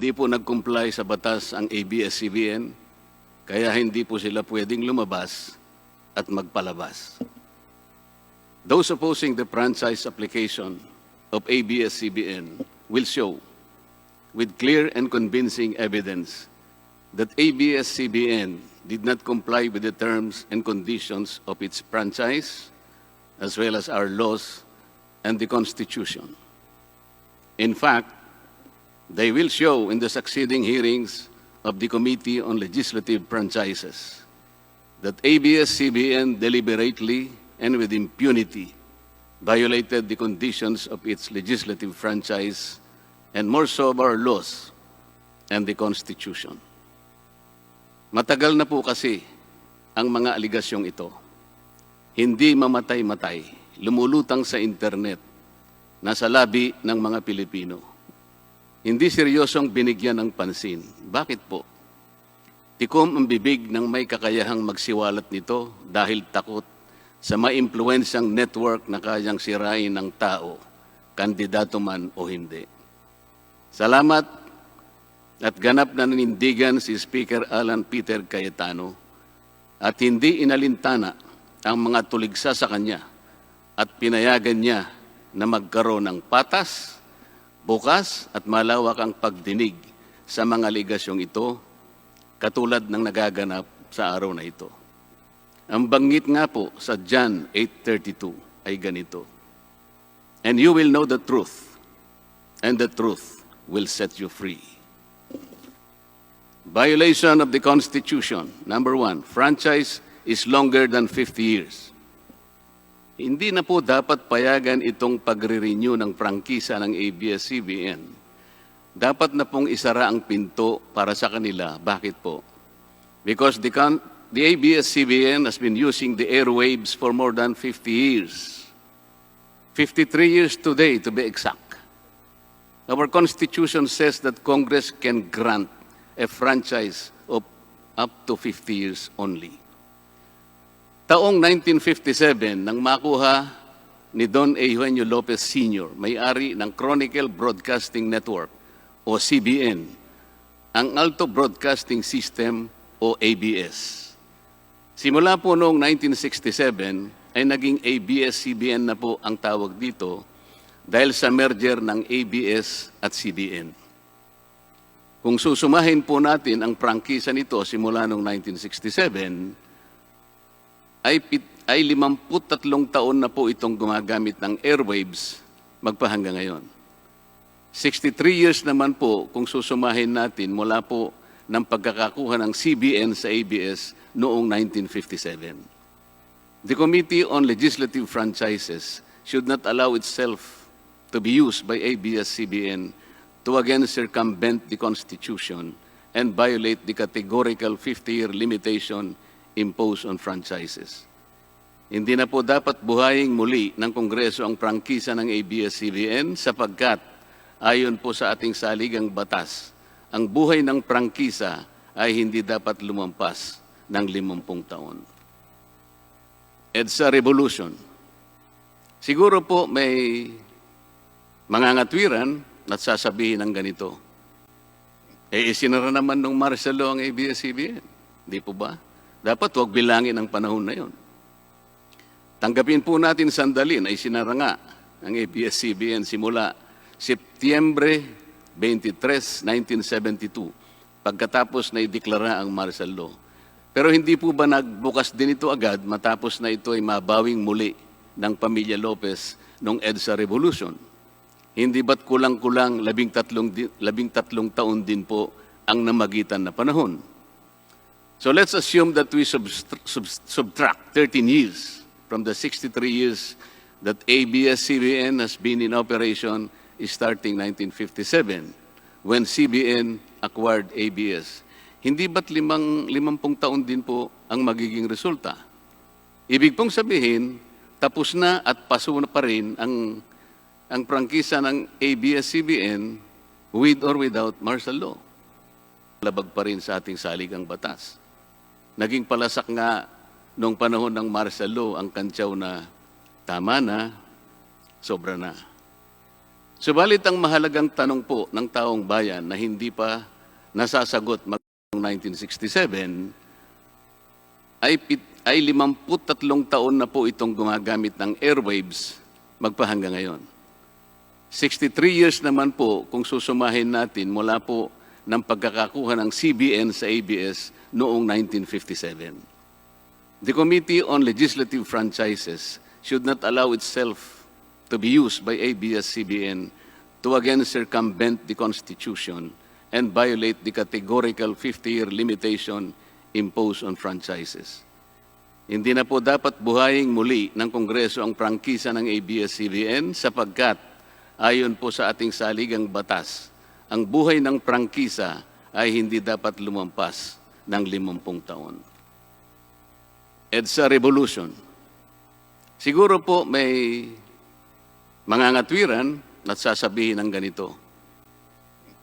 Hindi po nag-comply sa batas ang ABS-CBN, kaya hindi po sila pwedeng lumabas at magpalabas. Those opposing the franchise application of ABS-CBN will show with clear and convincing evidence that ABS-CBN did not comply with the terms and conditions of its franchise, as well as our laws and the Constitution. In fact, they will show in the succeeding hearings of the Committee on Legislative Franchises that ABS-CBN deliberately and with impunity violated the conditions of its legislative franchise and more so of our laws and the Constitution. Matagal na po kasi ang mga aligasyong ito. Hindi mamatay-matay, lumulutang sa internet, nasa labi ng mga Pilipino. Hindi seryosong binigyan ng pansin. Bakit po? Tikom ang bibig ng may kakayahang magsiwalat nito dahil takot sa maimpluwensyang network na kayang sirain ng tao, kandidato man o hindi. Salamat at ganap na nanindigan si Speaker Alan Peter Cayetano at hindi inalintana ang mga tuligsa sa kanya at pinayagan niya na magkaroon ng patas, bukas at malawak ang pagdinig sa mga aligasyong ito katulad ng nagaganap sa araw na ito. Ang banggit nga po sa John 8:32 ay ganito, "And you will know the truth, and the truth will set you free." Violation of the Constitution. Number 1, franchise is longer than 50 years. Hindi na po dapat payagan itong pagre-renew ng prangkisa ng ABS-CBN. Dapat na pong isara ang pinto para sa kanila. Bakit po? Because the ABS-CBN has been using the airwaves for more than 50 years. 53 years today, to be exact. Our Constitution says that Congress can grant a franchise of up to 50 years only. Taong 1957, nang makuha ni Don Eugenio Lopez Sr., may-ari ng Chronicle Broadcasting Network o CBN, ang Alto Broadcasting System o ABS. Simula po noong 1967 ay naging ABS-CBN na po ang tawag dito dahil sa merger ng ABS at CBN. Kung susumahin po natin ang prangkisa nito simula noong 1967, ay 53 taon na po itong gumagamit ng airwaves magpahanggang ngayon. 63 years naman po kung susumahin natin mula po ng pagkakakuha ng CBN sa ABS noong 1957. The Committee on Legislative Franchises should not allow itself to be used by ABS-CBN to again circumvent the Constitution and violate the categorical 50-year limitation imposed on franchises. Hindi na po dapat buhayin muli ng Kongreso ang prangkisa ng ABS-CBN sapagkat ayon po sa ating saligang batas, ang buhay ng prangkisa ay hindi dapat lumampas ng 50 taon. EDSA Revolution. Siguro po may mangangatwiran at sasabihin ng ganito, isinara naman ng martial law ang ABS-CBN. Di po ba? Dapat huwag bilangin ang panahon na yon. Tanggapin po natin sandali na isinara nga ang ABS-CBN simula Setyembre 23, 1972, pagkatapos na ideklara ang martial law. Pero hindi po ba nagbukas din ito agad matapos na ito ay mabawing muli ng pamilya Lopez noong EDSA Revolution? Hindi ba't kulang-kulang 13 taon din po ang namagitan na panahon? So let's assume that we subtract 13 years from the 63 years that ABS-CBN has been in operation starting 1957 when CBN acquired ABS. Hindi ba't 50 taon din po ang magiging resulta? Ibig pong sabihin, tapos na at paso na pa rin ang prangkisa ng ABS-CBN with or without martial law. Labag pa rin sa ating saligang batas. Naging palasak nga noong panahon ng martial law ang kantsaw na tama na, sobra na. Subalit ang mahalagang tanong po ng taong bayan na hindi pa nasasagot magmula 1967 ay 53 taon na po itong gumagamit ng airwaves magpahanggang ngayon. 63 years naman po kung susumahin natin mula po ng pagkakakuha ng CBN sa ABS noong 1957. The Committee on Legislative Franchises should not allow itself to be used by ABS-CBN to again circumvent the Constitution and violate the categorical 50-year limitation imposed on franchises. Hindi na po dapat buhayin muli ng Kongreso ang prangkisa ng ABS-CBN sapagkat ayon po sa ating saligang batas, ang buhay ng prangkisa ay hindi dapat lumampas ng 50 taon. EDSA Revolution. Siguro po may mangangatwiran at sasabihin ng ganito.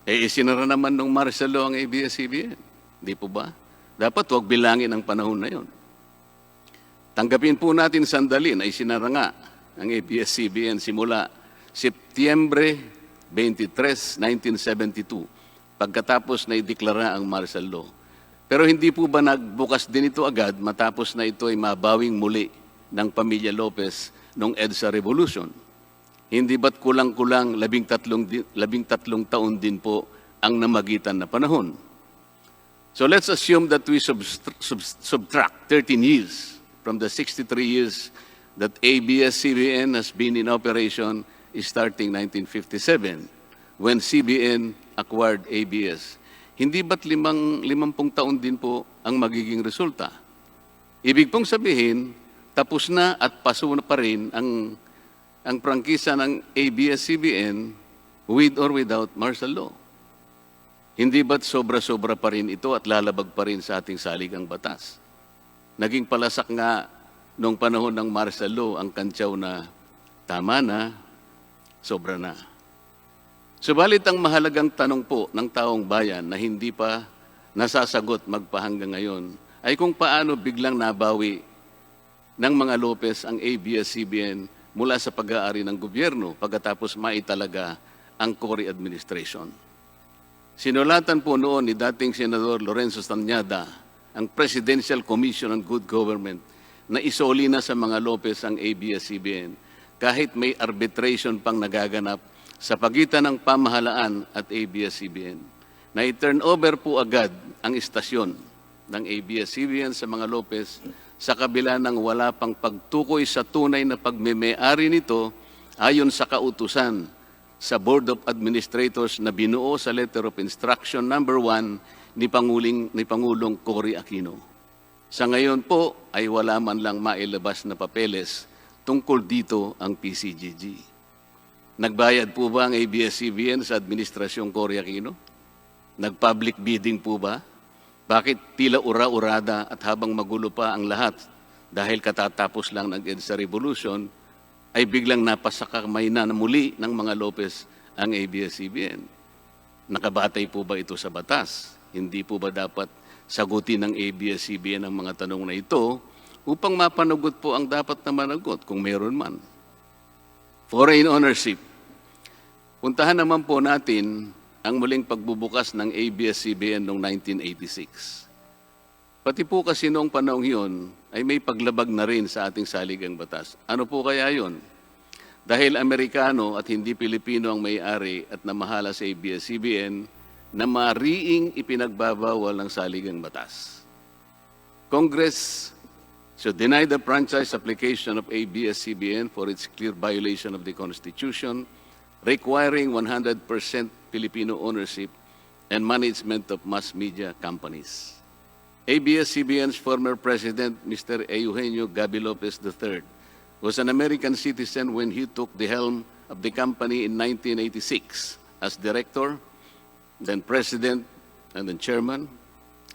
Isinara naman nung martial law ang ABS-CBN. Di po ba? Dapat huwag bilangin ang panahon na yon. Tanggapin po natin sandali na isinara nga ang ABS-CBN simula Setyembre 23, 1972, pagkatapos na ideklara ang martial law. Pero hindi po ba nagbukas din ito agad matapos na ito ay mabawing muli ng pamilya Lopez noong EDSA Revolution? Hindi ba't kulang-kulang 13 taon din po ang namagitan na panahon? So let's assume that we subtract 13 years from the 63 years that ABS-CBN has been in operation starting 1957 when CBN acquired ABS. Hindi ba't 50 taon din po ang magiging resulta? Ibig pong sabihin, tapos na at paso na pa rin ang prangkisa ng ABS-CBN with or without martial law. Hindi ba't sobra-sobra pa rin ito at lalabag pa rin sa ating saligang batas? Naging palasak nga noong panahon ng martial law ang kantyaw na tama na, sobra na. Subalit ang mahalagang tanong po ng taong bayan na hindi pa nasasagot magpahanggang ngayon ay kung paano biglang nabawi ng mga Lopez ang ABS-CBN mula sa pag-aari ng gobyerno pagkatapos maitalaga ang Cory administration. Sinulatan po noon ni dating Senador Lorenzo Tanyada ang Presidential Commission on Good Government na isoli na sa mga Lopez ang ABS-CBN kahit may arbitration pang nagaganap sa pagitan ng pamahalaan at ABS-CBN. Na i-turn over po agad ang istasyon ng ABS-CBN sa mga Lopez sa kabila ng wala pang pagtukoy sa tunay na pagmeme-ari nito ayon sa kautusan sa Board of Administrators na binuo sa Letter of Instruction number 1 ni Pangulong Cory Aquino. Sa ngayon po ay wala man lang mailabas na papeles tungkol dito ang PCGG. Nagbayad po ba ang ABS-CBN sa Administrasyong Cory Aquino? Nag-public bidding po ba? Bakit tila ura-urada at habang magulo pa ang lahat dahil katatapos lang ng EDSA Revolution, ay biglang napasakamay na muli ng mga Lopez ang ABS-CBN? Nakabatay po ba ito sa batas? Hindi po ba dapat sagutin ng ABS-CBN ang mga tanong na ito upang mapanagot po ang dapat na managot kung meron man? Foreign ownership. Puntahan naman po natin ang muling pagbubukas ng ABS-CBN noong 1986. Pati po kasi noong panahon yun ay may paglabag na rin sa ating saligang batas. Ano po kaya yun? Dahil Amerikano at hindi Pilipino ang may-ari at namahala sa ABS-CBN na mariing ipinagbabawal ng saligang batas. Congress should deny the franchise application of ABS-CBN for its clear violation of the Constitution, requiring 100% Filipino ownership and management of mass media companies. ABS-CBN's former president, Mr. Eugenio Gaby Lopez III, was an American citizen when he took the helm of the company in 1986 as director, then president, and then chairman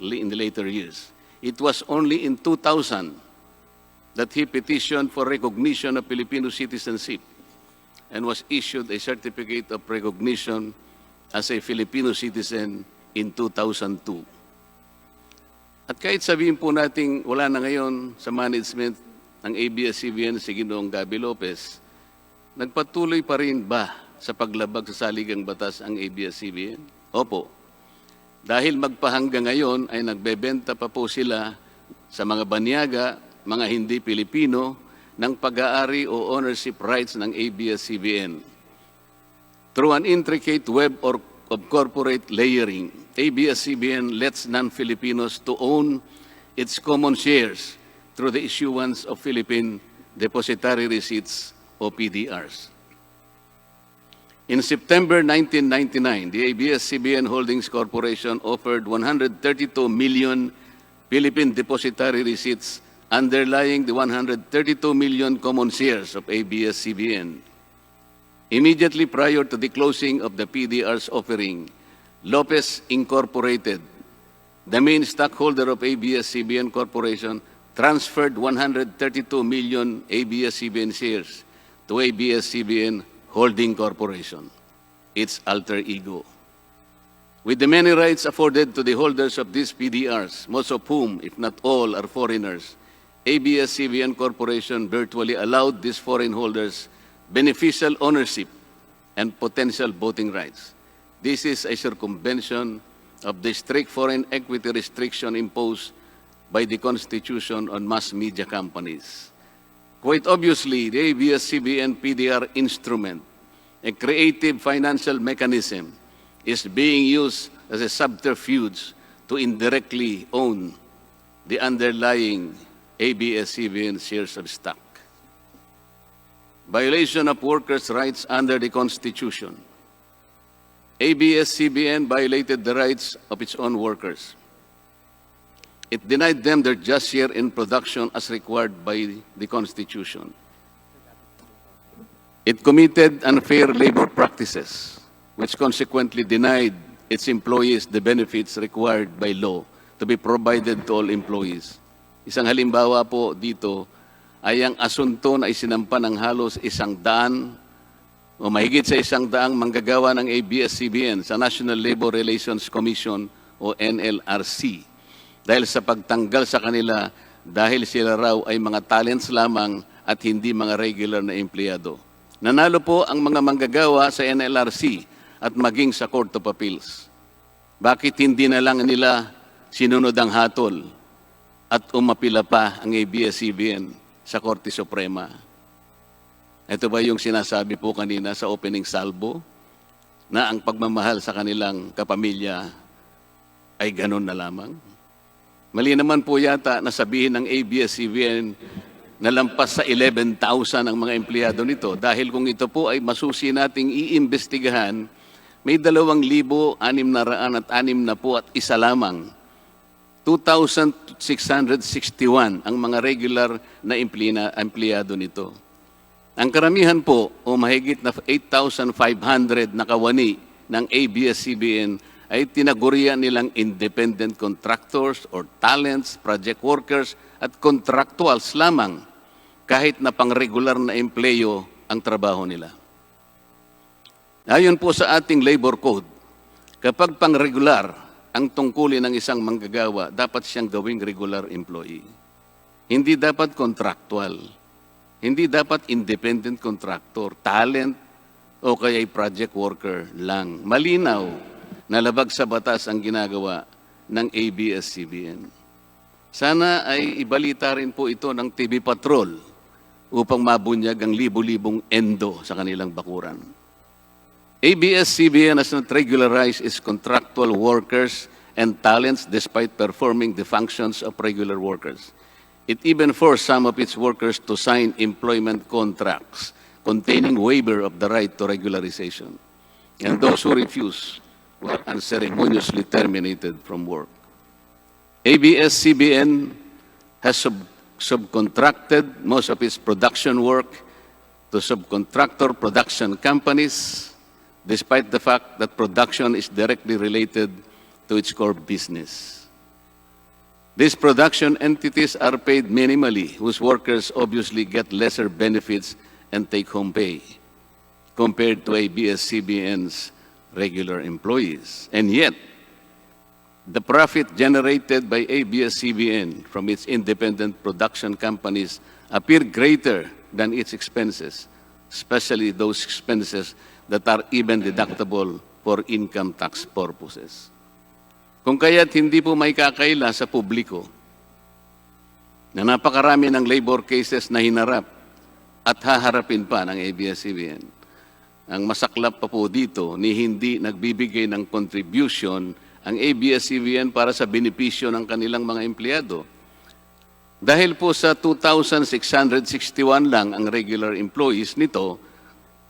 in the later years. It was only in 2000 that he petitioned for recognition of Filipino citizenship and was issued a certificate of recognition as a Filipino citizen in 2002. At kahit sabihin po nating wala na ngayon sa management ng ABS-CBN si Ginoong Gaby Lopez, nagpatuloy pa rin ba sa paglabag sa saligang batas ang ABS-CBN? Opo. Dahil magpahanggang ngayon ay nagbebenta pa po sila sa mga banyaga, mga hindi Pilipino, ng pag-aari o ownership rights ng ABS-CBN. Through an intricate web of corporate layering, ABS-CBN lets non-Filipinos to own its common shares through the issuance of Philippine Depositary Receipts o PDRs. In September 1999, the ABS-CBN Holdings Corporation offered 132 million Philippine Depositary Receipts underlying the 132 million common shares of ABS-CBN. Immediately prior to the closing of the PDR's offering, Lopez Incorporated, the main stockholder of ABS-CBN Corporation, transferred 132 million ABS-CBN shares to ABS-CBN Holding Corporation, its alter ego. With the many rights afforded to the holders of these PDRs, most of whom, if not all, are foreigners, ABS-CBN Corporation virtually allowed these foreign holders beneficial ownership and potential voting rights. This is a circumvention of the strict foreign equity restriction imposed by the Constitution on mass media companies. Quite obviously, the ABS-CBN PDR instrument, a creative financial mechanism, is being used as a subterfuge to indirectly own the underlying ABS-CBN shares of stock. Violation of workers' rights under the Constitution. ABS-CBN violated the rights of its own workers. It denied them their just share in production as required by the Constitution. It committed unfair labor practices, which consequently denied its employees the benefits required by law to be provided to all employees. Isang halimbawa po dito ay ang asunto na isinampa ng halos 100 o mahigit sa 100 manggagawa ng ABS-CBN sa National Labor Relations Commission o NLRC dahil sa pagtanggal sa kanila dahil sila raw ay mga talents lamang at hindi mga regular na empleyado. Nanalo po ang mga manggagawa sa NLRC at maging sa Court of Appeals. Bakit hindi na lang nila sinunod ang hatol at umapila pa ang ABS-CBN sa Korte Suprema? Ito ba yung sinasabi po kanina sa opening salvo na ang pagmamahal sa kanilang kapamilya ay ganun na lamang? Mali naman po yata na sabihin ng ABS-CBN na lampas sa 11,000 ang mga empleyado nito dahil kung ito po ay masusi nating iimbestigahan, may 2,661 at isa lamang. 2,661 ang mga regular na empleyado nito. Ang karamihan po o mahigit na 8,500 na kawani ng ABS-CBN ay tinagurian nilang independent contractors or talents, project workers at contractuals lamang kahit na pang-regular na empleyo ang trabaho nila. Ayon po sa ating labor code, kapag pang-regular ang tungkulin ng isang manggagawa, dapat siyang gawing regular employee. Hindi dapat contractual. Hindi dapat independent contractor, talent, o kaya'y project worker lang. Malinaw na labag sa batas ang ginagawa ng ABS-CBN. Sana ay ibalita rin po ito ng TV Patrol upang mabunyag ang libo-libong endo sa kanilang bakuran. ABS-CBN has not regularized its contractual workers and talents despite performing the functions of regular workers. It even forced some of its workers to sign employment contracts containing waiver of the right to regularization. And those who refuse were unceremoniously terminated from work. ABS-CBN has subcontracted most of its production work to subcontractor production companies, despite the fact that production is directly related to its core business. These production entities are paid minimally, whose workers obviously get lesser benefits and take-home pay compared to ABS-CBN's regular employees. And yet, the profit generated by ABS-CBN from its independent production companies appear greater than its expenses, especially those expenses that are even deductible for income tax purposes. Kung kaya't hindi po may kakaila sa publiko na napakarami ng labor cases na hinarap at haharapin pa ng ABS-CBN. Ang masaklap pa po dito ni hindi nagbibigay ng contribution ang ABS-CBN para sa benepisyo ng kanilang mga empleyado. Dahil po sa 2,661 lang ang regular employees nito,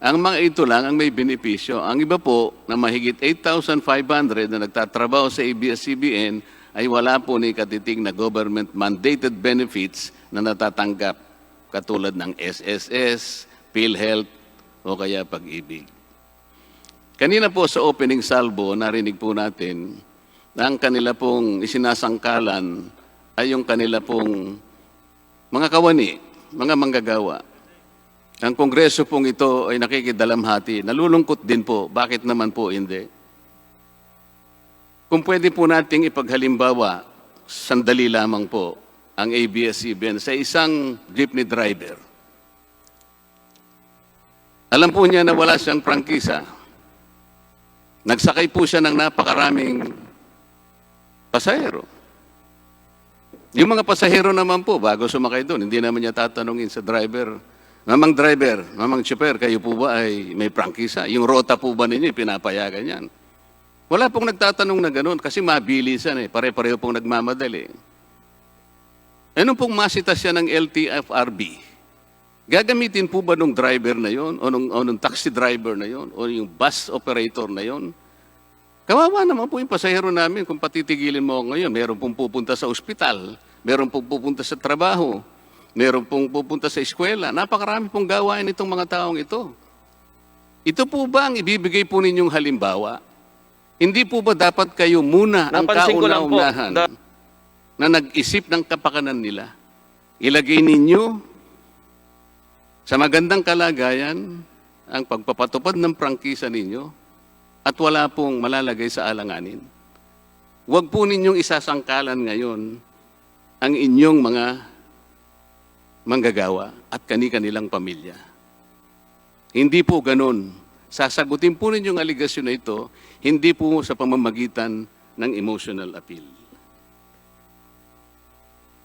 ang mga ito lang ang may benepisyo. Ang iba po na mahigit 8,500 na nagtatrabaho sa ABS-CBN ay wala po ni katiting na government-mandated benefits na natatanggap, katulad ng SSS, PhilHealth, o kaya Pag-ibig. Kanina po sa opening salvo, narinig po natin na ang kanila pong isinasangkalan ay yung kanila pong mga kawani, mga manggagawa. Ang kongreso pong ito ay nakikidalamhati. Nalulungkot din po. Bakit naman po hindi? Kung pwede po nating ipaghalimbawa, sandali lamang po, ang ABS-CBN sa isang jeepney driver. Alam po niya na wala siyang prangkisa. Nagsakay po siya ng napakaraming pasahero. Yung mga pasahero naman po, bago sumakay doon, hindi naman niya tatanungin sa driver, Mamang driver, mamang chopper, kayo po ba ay may prangkisa? Yung rota po ba ninyo, pinapayagan yan? Wala pong nagtatanong na gano'n kasi mabilisan eh. Pare-pareho pong nagmamadali. Ano pong masita siya ng LTFRB? Gagamitin po ba nung driver na yon o nung taxi driver na yon o yung bus operator na yon? Kawawa naman po yung pasahero namin kung patitigilin mo ngayon. Meron pong pupunta sa ospital, meron pong pupunta sa trabaho, meron pong pupunta sa eskwela. Napakarami pong gawain itong mga taong ito. Ito po ba ang ibibigay po ninyong halimbawa? Hindi po ba dapat kayo muna ang kauna-unahan na nag-isip ng kapakanan nila? Ilagay ninyo sa magandang kalagayan ang pagpapatupad ng prangkisa ninyo at wala pong malalagay sa alanganin. Huwag po ninyong isasangkalan ngayon ang inyong mga manggagawa at kani-kanilang pamilya. Hindi po ganun. Sasagutin po ninyong aligasyon na ito, hindi po sa pamamagitan ng emotional appeal.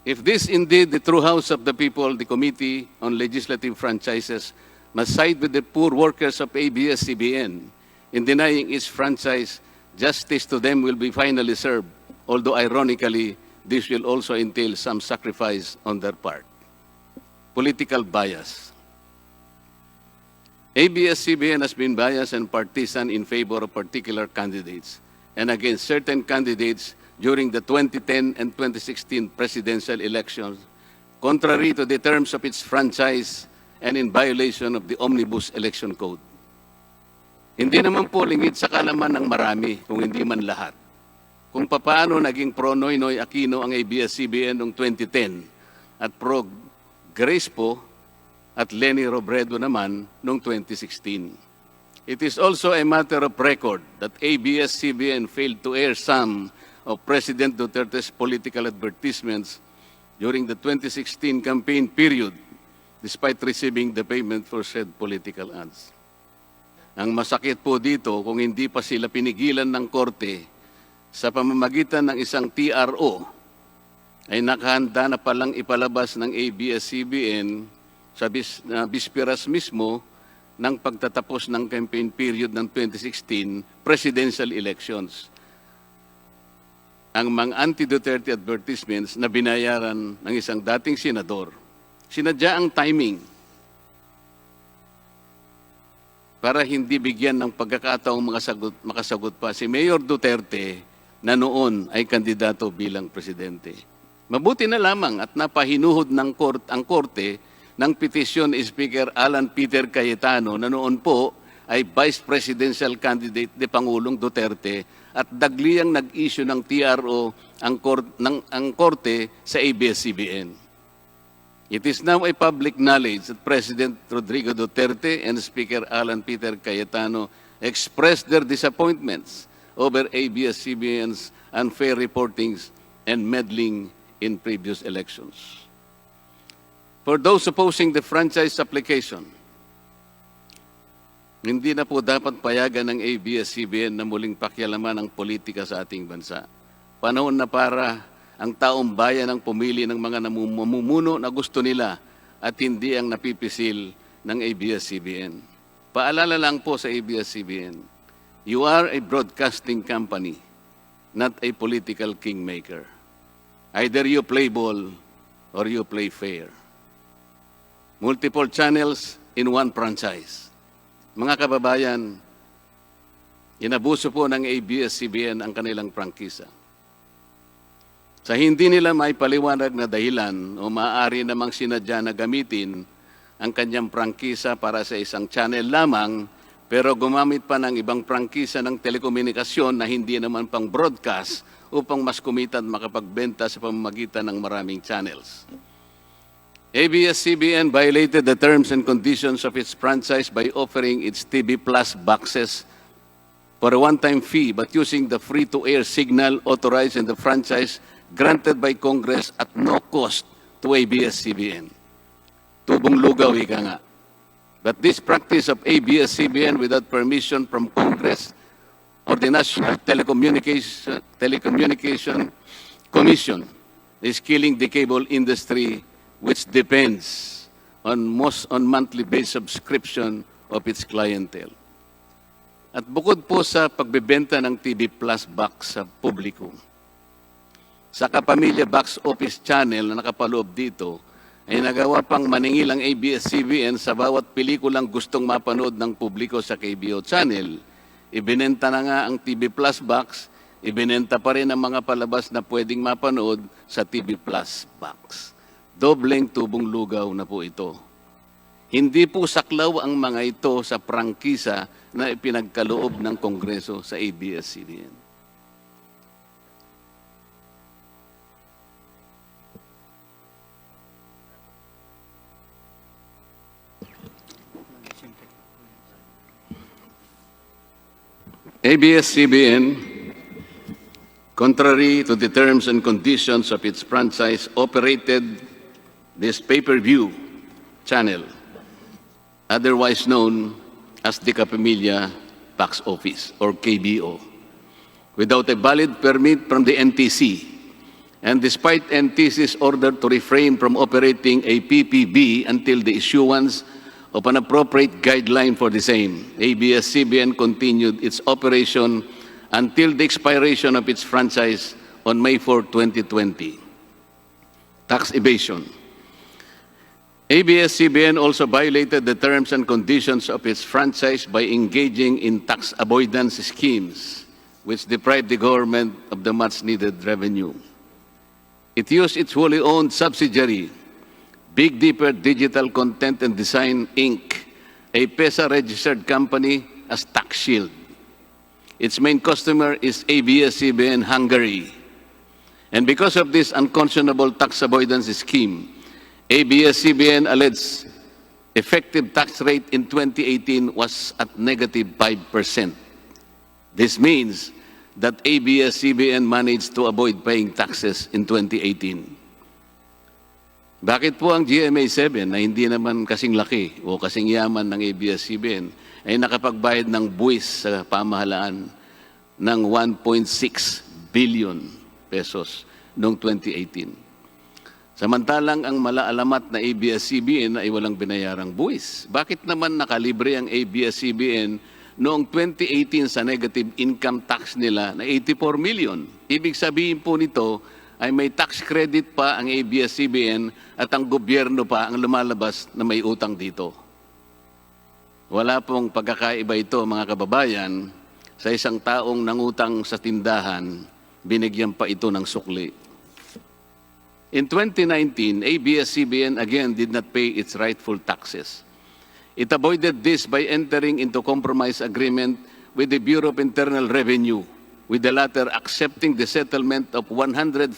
If this indeed the true house of the people, the Committee on Legislative Franchises must side with the poor workers of ABS-CBN in denying its franchise, justice to them will be finally served, although ironically, this will also entail some sacrifice on their part. Political bias. ABS-CBN has been biased and partisan in favor of particular candidates and against certain candidates during the 2010 and 2016 presidential elections, contrary to the terms of its franchise and in violation of the Omnibus Election Code. Hindi naman po lingid sa kalaman ng marami, kung hindi man lahat, kung paano naging pro-Noynoy Aquino ang ABS-CBN noong 2010 at pro-Grace po at Lenny Robredo naman noong 2016. It is also a matter of record that ABS-CBN failed to air some of President Duterte's political advertisements during the 2016 campaign period, despite receiving the payment for said political ads. Ang masakit po dito, kung hindi pa sila pinigilan ng korte sa pamamagitan ng isang TRO, ay nakahanda na palang ipalabas ng ABS-CBN sa bisperas mismo ng pagtatapos ng campaign period ng 2016 presidential elections. Ang mga anti-Duterte advertisements na binayaran ng isang dating senador, sinadya ang timing para hindi bigyan ng pagkakataong makasagot pa si Mayor Duterte na noon ay kandidato bilang presidente. Mabuti na lamang at napahinuhod ng ang korte ng petisyon ni Speaker Alan Peter Cayetano na noon po ay Vice Presidential Candidate ni Pangulong Duterte at dagliyang nag-issue ng TRO ang korte sa ABS-CBN. It is now a public knowledge that President Rodrigo Duterte and Speaker Alan Peter Cayetano expressed their disappointments over ABS-CBN's unfair reportings and meddling in previous elections. For those opposing the franchise application, Hindi na po dapat payagan ng ABS-CBN na muling pakialaman ang politika sa ating bansa. Panahon na para ang taong bayan ang pumili ng mga namumuno na gusto nila at hindi ang napipisil ng ABS-CBN. Paalala lang po sa ABS-CBN, you are a broadcasting company, not a political kingmaker. Either you play ball or you play fair. Multiple channels in one franchise. Mga kababayan, inabuso po ng ABS-CBN ang kanilang prangkisa. Sa hindi nila may paliwanag na dahilan o maaari namang sinadya na gamitin ang kanyang prangkisa para sa isang channel lamang, pero gumamit pa ng ibang prangkisa ng telekomunikasyon na hindi naman pang broadcast upang mas kumita at makapagbenta sa pamamagitan ng maraming channels. ABS-CBN violated the terms and conditions of its franchise by offering its TV Plus boxes for a one-time fee but using the free-to-air signal authorized in the franchise granted by Congress at no cost to ABS-CBN. Tubong lugaw, ika nga. But this practice of ABS-CBN without permission from Congress or the National Telecommunication Commission is killing the cable industry, which depends on monthly based subscription of its clientele. At bukod po sa pagbebenta ng TV Plus box sa publiko, sa Kapamilya Box Office Channel na nakapaloob dito, ay nagawa pang maningil ang ABS-CBN sa bawat pelikulang gustong mapanood ng publiko sa KBO Channel. Ibinenta na nga ang TV Plus box, ibinenta pa rin ang mga palabas na pwedeng mapanood sa TV Plus box. Dobleng tubong lugaw na po ito. Hindi po saklaw ang mga ito sa prangkisa na ipinagkaloob ng Kongreso sa ABS-CBN. ABS-CBN, contrary to the terms and conditions of its franchise, operated this pay-per-view channel, otherwise known as the Kapamilya Box Office or KBO, without a valid permit from the NTC. And despite NTC's order to refrain from operating a PPB until the issuance of an appropriate guideline for the same, ABS-CBN continued its operation until the expiration of its franchise on May 4, 2020. Tax evasion. ABS-CBN also violated the terms and conditions of its franchise by engaging in tax avoidance schemes, which deprived the government of the much-needed revenue. It used its wholly owned subsidiary, Big Dipper Digital Content and Design, Inc., a PESA-registered company, as tax shield. Its main customer is ABS-CBN Hungary. And because of this unconscionable tax avoidance scheme, ABS-CBN alleged effective tax rate in 2018 was at negative 5%. This means that ABS-CBN managed to avoid paying taxes in 2018. Bakit po ang GMA7 na hindi naman kasing laki o kasing yaman ng ABS-CBN ay nakapagbayad ng buwis sa pamahalaan ng 1.6 billion pesos noong 2018? Samantalang ang malaalamat na ABS-CBN ay walang binayarang buwis. Bakit naman nakalibre ang ABS-CBN noong 2018 sa negative income tax nila na 84 million? Ibig sabihin po nito ay may tax credit pa ang ABS-CBN at ang gobyerno pa ang lumalabas na may utang dito. Wala pong pagkakaiba ito, mga kababayan. Sa isang taong nangutang sa tindahan, binigyan pa ito ng sukli. In 2019, ABS-CBN again did not pay its rightful taxes. It avoided this by entering into compromise agreement with the Bureau of Internal Revenue, with the latter accepting the settlement of 152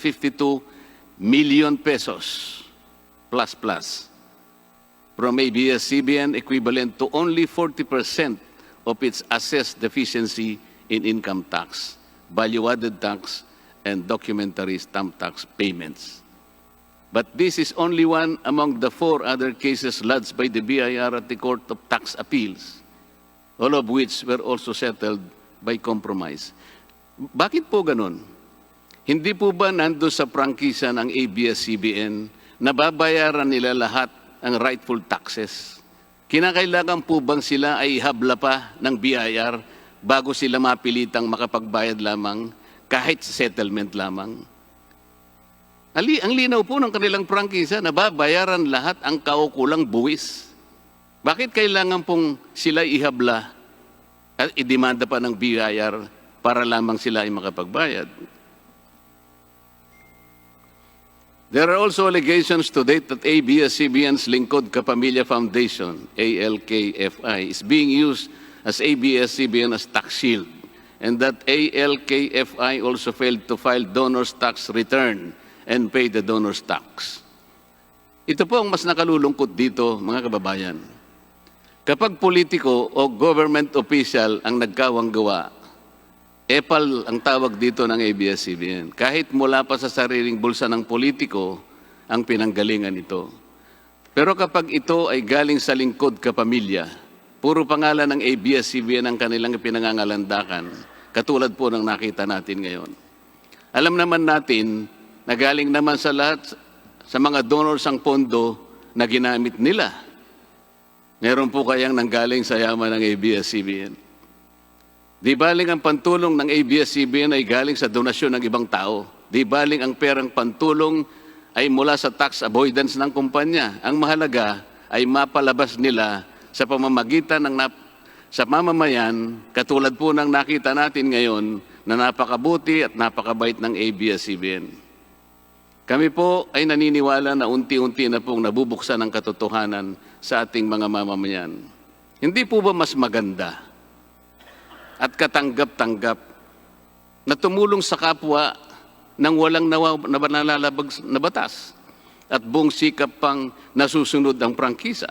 million pesos plus from ABS-CBN, equivalent to only 40% of its assessed deficiency in income tax, value-added tax, and documentary stamp tax payments. But this is only one among the 4 other cases lodged by the BIR at the Court of Tax Appeals, all of which were also settled by compromise. Bakit po ganun? Hindi po ba nando sa prangkisa ng ABS-CBN na babayaran nila lahat ang rightful taxes? Kinakailangan po bang sila ay habla pa ng BIR bago sila mapilitang makapagbayad lamang kahit sa settlement lamang? Ang linaw po ng kanilang prangkisa na babayaran lahat ang kaukulang buwis. Bakit kailangan pong sila ihabla at idemanda pa ng BIR para lamang sila ay makapagbayad? There are also allegations to date that ABS-CBN's Lingkod Kapamilya Foundation, ALKFI, is being used as ABS-CBN as tax shield, and that ALKFI also failed to file donor's tax return and pay the donor's tax. Ito po ang mas nakalulungkot dito, mga kababayan. Kapag politiko o government official ang nagkawang gawa, epal ang tawag dito ng ABS-CBN. Kahit mula pa sa sariling bulsa ng politiko, ang pinanggalingan ito. Pero kapag ito ay galing sa lingkod kapamilya, puro pangalan ng ABS-CBN ang kanilang pinangangalandakan, katulad po ng nakita natin ngayon. Alam naman natin na galing naman sa lahat, sa mga donors ang pondo na ginamit nila. Meron po kayang nanggaling sa yaman ng ABS-CBN. Di baling ang pantulong ng ABS-CBN ay galing sa donasyon ng ibang tao. Di baling ang perang pantulong ay mula sa tax avoidance ng kumpanya. Ang mahalaga ay mapalabas nila sa pamamagitan ng sa mamamayan, katulad po ng nakita natin ngayon na napakabuti at napakabait ng ABS-CBN. Kami po ay naniniwala na unti-unti na pong nabubuksan ang katotohanan sa ating mga mamamayan. Hindi po ba mas maganda at katanggap-tanggap na tumulong sa kapwa ng walang nalalabag na batas at buong sikap pang nasusunod ang prangkisa?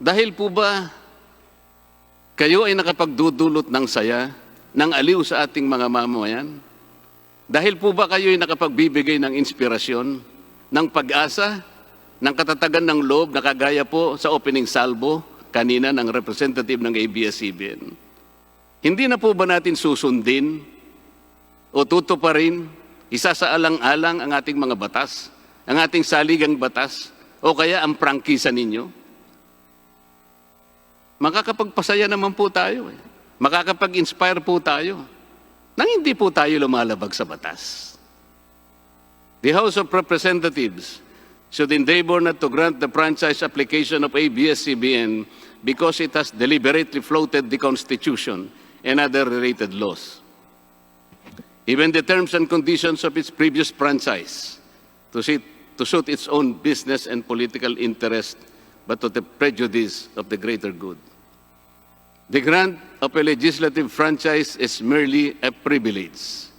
Dahil po ba kayo ay nakapagdudulot ng saya, ng aliw sa ating mga mamamayan? Dahil po ba kayo ay nakapagbibigay ng inspirasyon, ng pag-asa, ng katatagan ng loob na kagaya po sa opening salvo kanina ng representative ng ABS-CBN? Hindi na po ba natin susundin o tutuparin, isasaalang-alang ang ating mga batas, ang ating saligang batas, o kaya ang prangkisa ninyo? Makakapagpasaya naman po tayo. Makakapag-inspire po tayo nang hindi po tayo lumalabag sa batas. The House of Representatives should endeavor not to grant the franchise application of ABS-CBN because it has deliberately floated the Constitution and other related laws. Even the terms and conditions of its previous franchise to suit its own business and political interest, but to the prejudice of the greater good. The grant of a legislative franchise is merely a privilege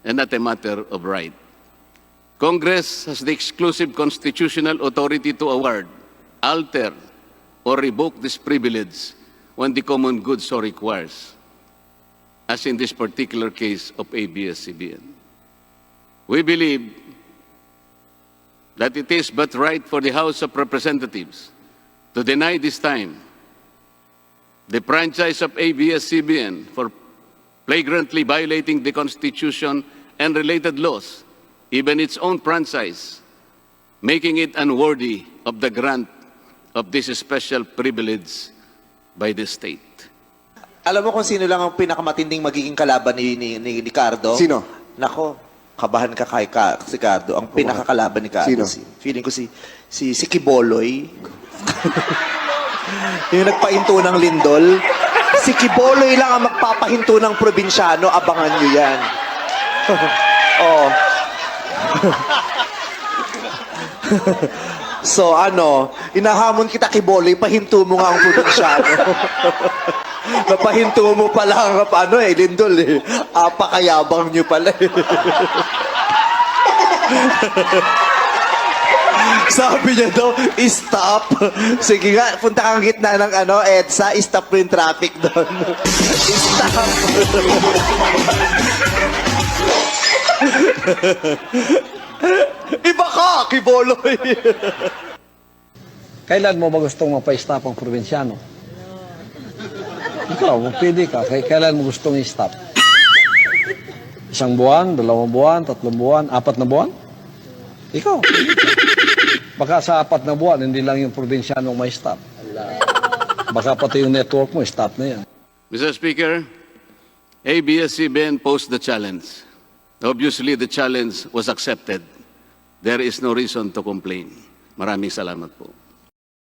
and not a matter of right. Congress has the exclusive constitutional authority to award, alter, or revoke this privilege when the common good so requires, as in this particular case of ABS-CBN. We believe that it is but right for the House of Representatives to deny this time the franchise of ABS-CBN for flagrantly violating the Constitution and related laws, even its own franchise, making it unworthy of the grant of this special privilege by the state. Alam mo kung sino lang ang pinakamatinding magiging kalaban ni Cardo? Sino? Nako, kabahan ka kay si Cardo. Ang pinakakalaban ni Cardo. Sino? Feeling ko si Kiboloy. Yung nagpahinto ng lindol. Si Kiboloy lang ang magpapahinto ng probinsyano. Abangan nyo yan. Oh. So inahamon kita Kiboloy, pahinto mo nga ang probinsyano. Napahinto mo pala ang lindol eh. Apakayabang nyo pala eh. Sabi niya daw, stop. Sige nga, punta kang gitna ng EDSA, stop mo yung traffic doon. Stop. Iba ka, Kiboloy. Kailan mo ba gustong mapa-stop ang probinsyano? Ikaw, pwede ka. Kailan mo gustong i-stop? 1 buwan, 2 buwan, 3 buwan, 4 na buwan? Ikaw. Baka sa 4 na buwan, hindi lang yung probinsyanong may stop. Baka pati yung network mo, stop na yan. Mr. Speaker, ABS-CBN posed the challenge. Obviously, the challenge was accepted. There is no reason to complain. Maraming salamat po.